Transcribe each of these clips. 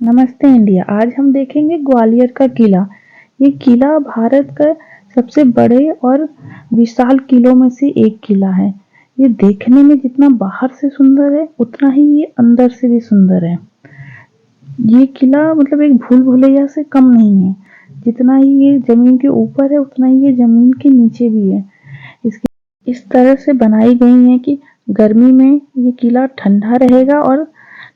नमस्ते इंडिया। आज हम देखेंगे ग्वालियर का किला। ये किला भारत का सबसे बड़े और विशाल किलों में से एक किला है। ये देखने में जितना बाहर से सुंदर है उतना ही ये अंदर से भी सुंदर है। ये किला मतलब एक भूल भुलैया से कम नहीं है। जितना ही ये जमीन के ऊपर है उतना ही ये जमीन के नीचे भी है। इसकी इस तरह से बनाई गई है कि गर्मी में ये किला ठंडा रहेगा और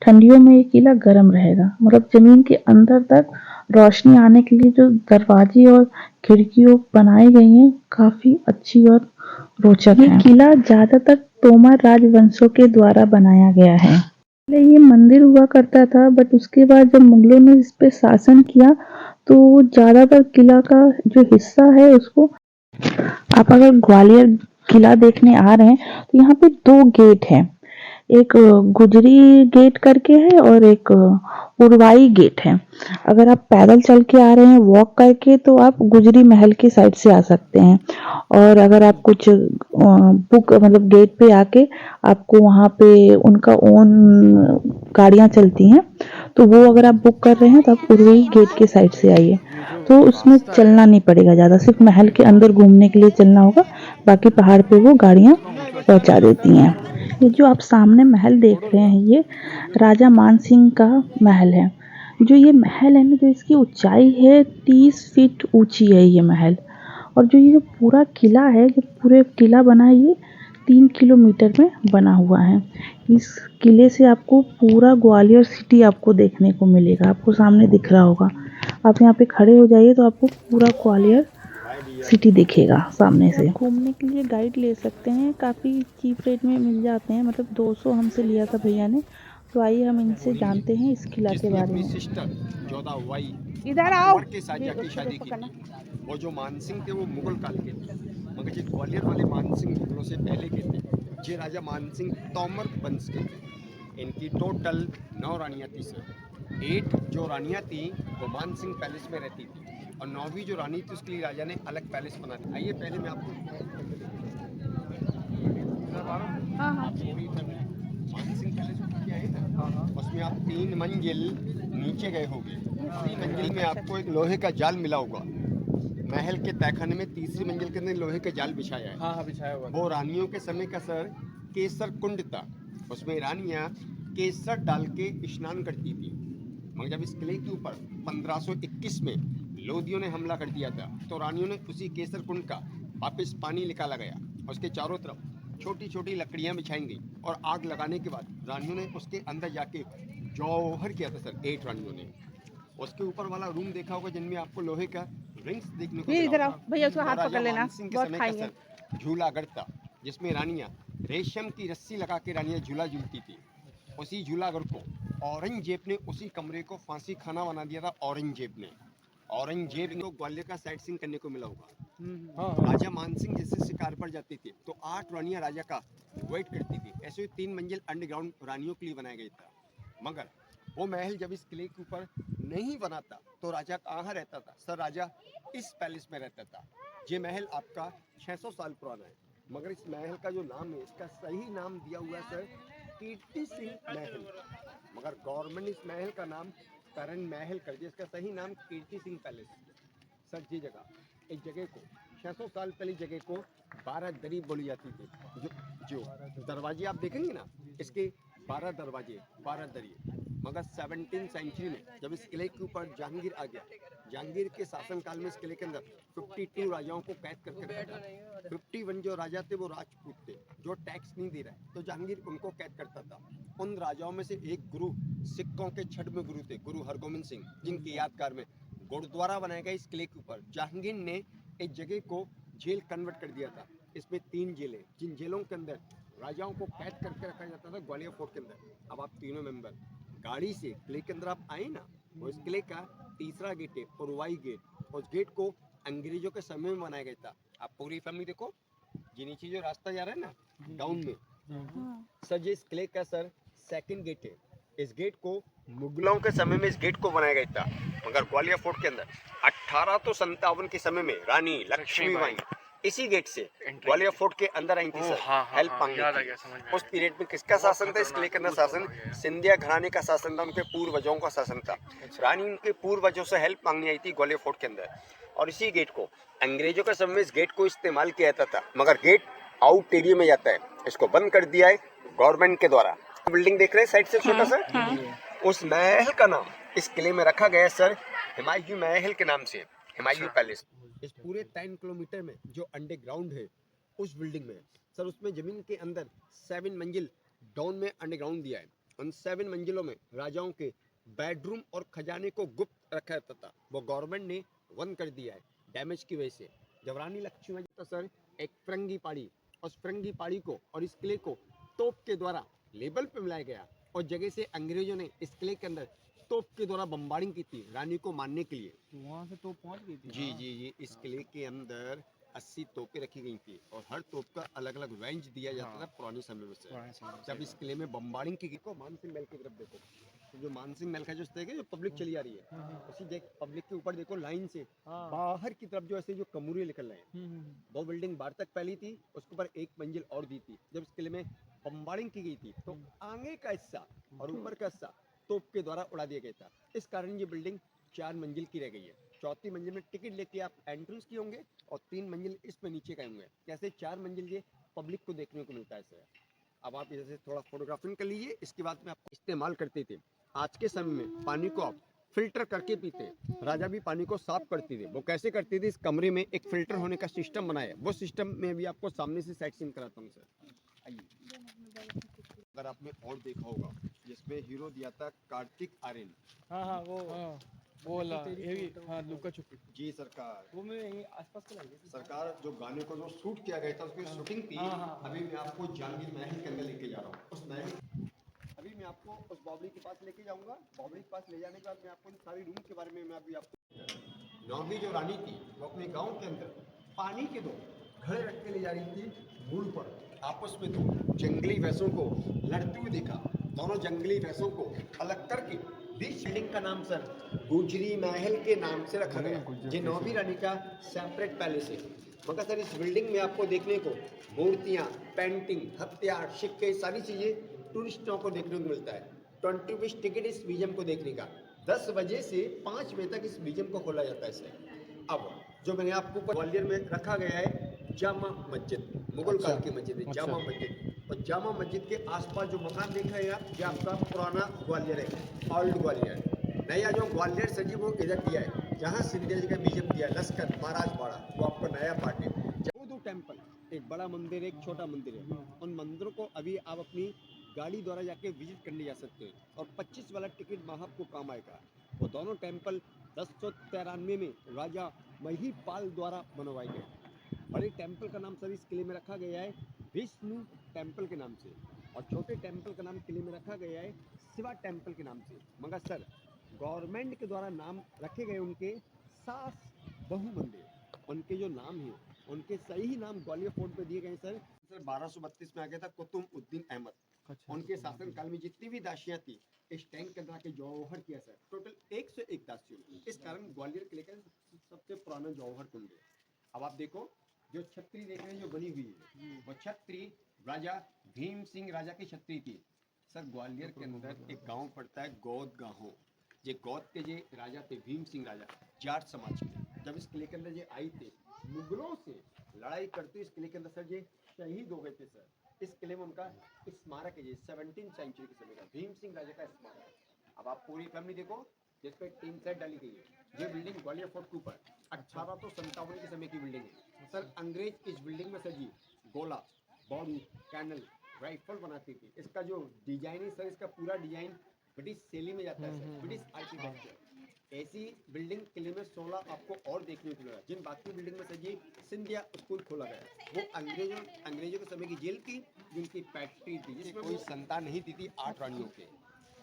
ठंडियों में ये किला गर्म रहेगा। मतलब जमीन के अंदर तक रोशनी आने के लिए जो दरवाजे और खिड़कियां बनाई गई हैं काफी अच्छी और रोचक है। ये किला ज्यादातर तोमर राजवंशों के द्वारा बनाया गया है। पहले ये मंदिर हुआ करता था, बट उसके बाद जब मुगलों ने इस पे शासन किया तो ज्यादातर किला का जो हिस्सा है उसको, आप अगर ग्वालियर किला देखने आ रहे हैं तो यहाँ पे दो गेट हैं। एक गुजरी गेट करके है और एक उरवाई गेट है। अगर आप पैदल चल के आ रहे हैं वॉक करके तो आप गुजरी महल की साइड से आ सकते हैं, और अगर आप कुछ बुक मतलब गेट पे आके आपको वहाँ पे उनका ओन गाड़ियाँ चलती हैं तो वो अगर आप बुक कर रहे हैं तो आप उरवाई गेट के साइड से आइए। तो उसमें चलना नहीं पड़ेगा ज़्यादा, सिर्फ महल के अंदर घूमने के लिए चलना होगा, बाकी पहाड़ पे वो गाड़ियाँ पहुँचा देती हैं। ये जो आप सामने महल देख रहे हैं ये राजा मान सिंह का महल है। जो ये महल है ना, जो इसकी ऊंचाई है 30 फीट ऊंची है ये महल। और जो ये पूरा किला है, जो पूरे किला बना है ये 3 किलोमीटर में बना हुआ है। इस किले से आपको पूरा ग्वालियर सिटी आपको देखने को मिलेगा। आपको सामने दिख रहा होगा, आप यहाँ पे खड़े हो जाइए तो आपको पूरा ग्वालियर सिटी दिखेगा सामने से। घूमने के लिए गाइड ले सकते हैं, काफ़ी चीप रेट में मिल जाते हैं। मतलब 200 हमसे लिया था भैया ने। तो आइए हम इनसे जानते हैं इस किला के बारे में। सिस्टर जोधाबाई इधर आओ के साथ जाके शादी की थी। वो जो मानसिंह थे वो मुगल काल के थे, मगर ये ग्वालियर वाले मानसिंह मुगलों से पहले के थे। ये राजा मानसिंह तोमर वंश के थे। इनकी टोटल 9 रानियाँ थी सर। 8 जो रानियाँ थी वो मानसिंह पैलेस में रहती थी, और 9वीं जो रानी थी उसके लिए राजा ने अलग पैलेस बना दिया। आइए पहले मैं आपको मानसिंह पैलेस क्या है ना, उसमें आप 3 मंजिल नीचे गए होंगे। 3 मंजिल में आपको एक लोहे का जाल मिला होगा। महल के तहखाने में तीसरी मंजिल के अंदर लोहे का जाल बिछाया है। हाँ बिछाया हुआ। वो रानियों के समय का सर केसर कुंड था। उसमें रानियां केसर डाल के स्नान करती थी। मगर जब इस किले के ऊपर 1521 में लोदियों ने हमला कर दिया था तो रानियों ने उसी केसर कुंड का वापस पानी निकाला गया। उसके चारों तरफ छोटी छोटी लकड़ियां बिछाई गई और आग लगाने के बाद रानियों ने उसके अंदर जाके जौहर किया था सर। 8 रानियों ने। उसके ऊपर वाला रूम देखा होगा जिनमें आपको लोहे का रिंग्स देखने को मिला। इधर आओ भैया, उसका हाथ पकड़ लेना, बहुत खाएंगे। झूला गढ़ता जिसमें रानियां रेशम की रस्सी लगा के रानियां झूला झूलती थी। उसी झूलाघर को औरंगजेब ने उसी कमरे को फांसी खाना बना दिया था। औरंगजेब को ग्वालियर का साइट सीइंग करने को मिला होगा। राजा मानसिंह जैसे शिकार पर जाते थे तो 8 रानियां राजा का वेट करती थी। ऐसे 3 मंजिल अंडरग्राउंड रानियों के लिए बनाया गया था। मगर वो महल जब इस किले के ऊपर नहीं बना था तो राजा कहाँ रहता था सर? राजा इस पैलेस में रहता था। ये महल आपका 600 साल पुराना है, मगर इस महल का जो नाम है इसका सही नाम दिया हुआ है सर कीर्ति सिंह महल। मगर गवर्नमेंट इस महल का नाम करण महल कर दिया। इसका सही नाम कीर्ति सिंह पैलेस सर। ये जगह इस जगह को 600 साल पहले जगह को 12 दरी बोली जाती थी। जो दरवाजे आप देखेंगे ना, इसके 12 दरवाजे 12 दरी। मगर 17वीं सेंचुरी में जब इस किले के ऊपर जहांगीर आ गया, जहांगीर के शासनकाल में इस किले के अंदर 52 राजाओं को कैद करके रखा था। 51 जो राजा थे वो राजपूत थे जो टैक्स नहीं दे रहे, तो जहांगीर उनको कैद करता था। उन राजाओं में से एक गुरु, सिखों के 6वें गुरु थे, गुरु हरगोबिंद सिंह, जिनकी यादगार में गुरुद्वारा बनाया गया इस किले के ऊपर। जहांगीर ने इस जगह को जेल कन्वर्ट कर दिया था। इसमें 3 जेलें, जिन जेलों के अंदर राजाओं को कैद करके रखा जाता था ग्वालियर फोर्ट के अंदर। अब आप तीनों मेंबर गाड़ी से किले के अंदर आप आए ना, वो इस किले का तीसरा गेट है, उरवाई गेट। उस गेट को अंग्रेजों के समय में बनाया गया था। आप पूरी फैमिली देखो, ये नीचे जो रास्ता जा रहा है ना डाउन में, सर ये इस किले का सर सेकंड गेट है। इस गेट को मुगलों के समय में इस गेट को बनाया गया था, मगर ग्वालियर फोर्ट के अंदर 1857 के समय में रानी लक्ष्मीबाई इसी गेट से ग्वालियर फोर्ट के अंदर आई थी सर, हेल्प मांगने याद आ की। गया, समझ में उस पीरियड में किसका शासन था? इस किले के अंदर शासन सिंधिया घराने का शासन था, उनके पूर्वजों का शासन था। रानी उनके पूर्वजों से हेल्प मांगने आई थी ग्वालियर फोर्ट के अंदर, और इसी गेट को अंग्रेजों के समय में इस गेट को इस्तेमाल किया जाता था, मगर गेट आउट एरिया में जाता है, इसको बंद कर दिया है गवर्नमेंट के द्वारा। बिल्डिंग देख रहे हैं साइड से छोटा सा, उस महल का नाम इस किले में रखा गया है सर हुमायूं महल के नाम से, हुमायूं पैलेस। इस पूरे 10 किलोमीटर में जो अंडरग्राउंड है उस बिल्डिंग में सर, उसमें जमीन के अंदर 7 मंजिल डाउन में अंडरग्राउंड दिया है। उन 7 मंजिलों में राजाओं के बेडरूम और खजाने को गुप्त रखा जाता था, वो गवर्नमेंट ने बंद कर दिया है डैमेज की वजह से। जब रानी लक्ष्मीबाई तो सर एक फिरंगी पाड़ी, उस फिरंगी पाड़ी को और इस किले को तोप के द्वारा लेबल पे मिलाया गया, और जगह से अंग्रेजों ने इस किले के अंदर तोप के द्वारा बम्बार्डिंग की थी रानी को मारने के लिए। वहाँ से तो पहुँच गई थी। जी, इस किले के अंदर 80 तोपें रखी गई थी, और हर तोप का अलग अलग रेंज दिया जाता था पुराने समय में से। जब इस किले में बम्बार्डिंग की गई को मानसिंह महल की तरफ देखो, तो जो मानसिंह महल का जो स्टेज है, जो पब्लिक चली आ रही है, उसी देख पब्लिक के ऊपर देखो लाइन से बाहर की तरफ जो ऐसे जो कमूरे निकल रहे हैं, वो बिल्डिंग बाहर तक फैली थी, उसके ऊपर एक मंजिल और दी थी। जब इस किले में बम्बार्डिंग की गई थी तो आगे का हिस्सा और ऊपर का हिस्सा तोप के द्वारा उड़ा दिया गया था। इस कारण ये बिल्डिंग 4 मंजिल की रह गई है। चौथी मंजिल में टिकट लेके आप एंट्रेंस किए होंगे, और 3 मंजिल इसमें नीचे का होंगे। कैसे 4 मंजिल ये पब्लिक को देखने को मिलता है सर। अब आप इधर से थोड़ा फोटोग्राफिंग कर लीजिए। इसके बाद में आप इस्तेमाल करते थे, आज के समय में पानी को आप फिल्टर करके पीते। राजा भी पानी को साफ करते थे, वो कैसे करते थे? इस कमरे में एक फिल्टर होने का सिस्टम बनाया, वो सिस्टम में भी आपको सामने से साइट सीन कराता हूँ सर। आइए, अगर आपने और देखा होगा, जिसमें हीरो दिया था कार्तिक आर्यन। वो वाला ये भी, लुका छुपी। जी सरकार, वो मैं यहीं आसपास तो लगी थी। सरकार जो गाने को जो शूट किया गया था उसकी शूटिंग थी। अभी मैं आपको जहांगीर महल के अंदर लेके जा रहा हूँ। उस महल, अभी मैं आपको उस बावड़ी के पास लेके जाऊंगा। बावड़ी के पास ले जाने के बाद मैं आपको इन सारी रूम के बारे में मैं अभी आपको। नौवीं जो रानी थी वो अपने गांव के अंदर पानी के 2 घड़े रख के ले जा रही थी मूल पर। आपस में 2 जंगली भैंसों को लड़ते हुए देखा। दोनों जंगली भैंसों को अलग करके बीच बिल्डिंग का नाम सर गुजरी महल के नाम से रखा गया। ये नौवीं रानी का सेपरेट पैलेस है। मगर सर इस बिल्डिंग में आपको देखने को मूर्तियाँ, पेंटिंग, हथियार, सिक्के, सारी चीज़ें टूरिस्टों को देखने को मिलता है। 20 रुपीज़ टिकट इस म्यूजियम को देखने का। 10 बजे से 5 बजे तक इस म्यूजियम को खोला जाता है सर। अब जो मैंने आपको ग्वालियर में रखा गया है जामा मस्जिद, मुगल काल की मस्जिद है जामा मस्जिद। और जामा मस्जिद के आसपास जो मकान देखा है आप, ये आपका पुराना ग्वालियर है, ओल्ड ग्वालियर। नया जो ग्वालियर सजी वो इधर दिया है, जहाँ सिंधिया जी का म्यूजियम दिया है, लश्कर महाराज बाड़ा, वो आपका नया पार्ट है। 2 टेम्पल, एक बड़ा मंदिर, एक छोटा मंदिर है। उन मंदिरों को अभी आप अपनी गाड़ी द्वारा जाके विजिट करने जा सकते हैं, और 25 वाला टिकट वहाँ आपको काम आएगा। वो दोनों टेम्पल 1093 में राजा महिपाल द्वारा बनवाए गए। बड़े टेम्पल का नाम सर इस किले में रखा गया है विष्णु टेम्पल के नाम से, और छोटे टेम्पल का नाम किले में रखा गया है शिवा टेम्पल के नाम से। मगर सर गवर्नमेंट के द्वारा नाम रखे गए उनके सास बहु मंदिर, उनके जो नाम हैं उनके सही नाम ग्वालियर फोर्ट पे दिए गए सर। 1232 में आ गया था कुतुबउद्दीन अहमद। उनके शासन काल में जितनी भी दासियां थी इस टैंक के अंदर के जौहर किया सर, टोटल 101 दासियों। इस कारण ग्वालियर किले का सबसे पुराना जौहर कुंड है। अब आप देखो जो छतरी देख रहे हैं जो बनी हुई है, वो छतरी राजा भीम सिंह राजा की छतरी थी सर। ग्वालियर के अंदर एक गांव पड़ता है गौद गांव। ये गौद के जे राजा थे भीम सिंह राजा, जाट समाज के। जब इस किले के अंदर ये आई थे मुगलों से लड़ाई करते, इस किले के अंदर सर ये शहीद हो गए थे सर। इस किले में उनका स्मारक है, 17वीं सेंचुरी के समय का भीम सिंह राजा का स्मारक। अब आप पूरी फैमिली देखो जिस पे टीन सेट डाली गई है। ये बिल्डिंग ग्वालियर फोर्ट के ऊपर 1857 के समय की बिल्डिंग है सर। अंग्रेज इस बिल्डिंग में सर जी गोला, बारूद, कैनल, राइफल बनाती थी। इसका जो डिजाइन है सर, इसका पूरा डिजाइन ब्रिटिश शैली में जाता है सर, ब्रिटिश आर्किटेक्चर। ऐसी बिल्डिंग किले में 16 आपको और देखने को मिलेगा। जिन बाकी बिल्डिंग में से ये सिंधिया स्कूल खोला गया, वो अंग्रेजों के समय की जेल थी, जिनकी फैक्ट्री थी, जिसमें कोई संतान नहीं दी थी 8 रानियों के।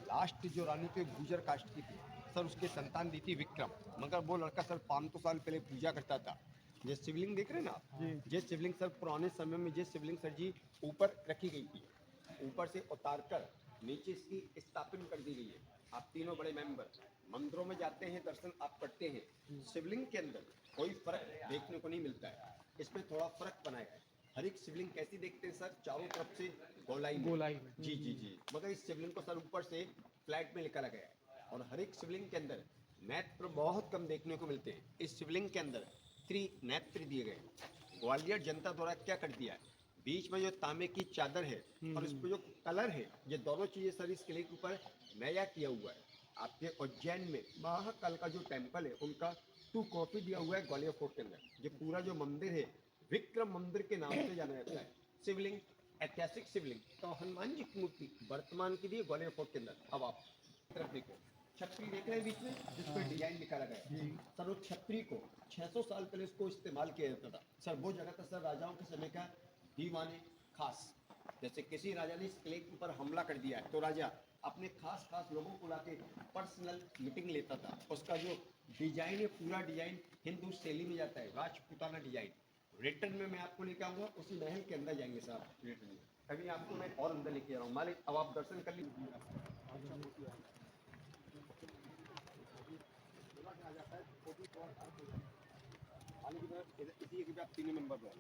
लास्ट जो रानी थे गुजर कास्ट की थी सर, उसके संतान दी थी विक्रम। मगर वो लड़का सर 500 साल पहले पूजा करता था। ये शिवलिंग देख रहे हैं ना आप, ये शिवलिंग सर पुराने समय में ये शिवलिंग सर जी ऊपर रखी गई थी, ऊपर से उतार कर नीचे इसकी स्थापना कर दी गई है। आप तीनों बड़े मेंबर मंदिरों में जाते हैं, दर्शन आप करते हैं, शिवलिंग के अंदर कोई फर्क देखने को नहीं मिलता है। इसमें थोड़ा फर्क बनाया है। हर एक शिवलिंग कैसी देखते हैं सर, चारों तरफ से गोलाई में। गोलाई में। जी जी जी, मगर इस शिवलिंग को सर ऊपर से फ्लैट में निकाला गया है। और हर एक शिवलिंग के अंदर नेत्र बहुत कम देखने को मिलते हैं। इस शिवलिंग के अंदर त्रिनेत्र दिए गए हैं। ग्वालियर जनता द्वारा क्या कर दिया है, बीच में जो तांबे की चादर है और इस पर जो कलर है, ये दोनों चीजें सर इस किले के ऊपर नया किया हुआ है। आपके उज्जैन में महाकाल का जो टेम्पल है उनका 2 कॉपी दिया हुआ है ग्वालियर फोर्ट के अंदर। ये पूरा जो मंदिर है विक्रम मंदिर के नाम से जाना जाता है। शिवलिंग ऐतिहासिक शिवलिंग, तो हनुमान जी की मूर्ति वर्तमान के लिए ग्वालियर फोर्ट के अंदर। अब आप तरफ देखो, छतरी देख रहे हैं बीच में, जिस पर डिजाइन निकाला गया है। सर वो छतरी को 600 साल पहले इसको इस्तेमाल किया जाता था सर। वो जगह था सर राजाओं के समय का दीवाने खास। जैसे किसी राजा ने इस किले के ऊपर हमला कर दिया है तो राजा अपने खास खास लोगों को लाके पर्सनल मीटिंग लेता था। उसका जो डिजाइन है पूरा डिजाइन हिंदू शैली में जाता है, राजपूताना डिजाइन। रिटर्न में मैं आपको लेके आऊंगा, उसी महल के अंदर जाएंगे साहब रिटर्न में। अभी आपको मैं और अंदर लेके आ रहा हूँ मालिक, अब आप दर्शन कर लीजिए। आ जाता है वो भी बहुत अर्थ हो जाता है। पानी की तरफ इसी एक आप 3 नंबर पर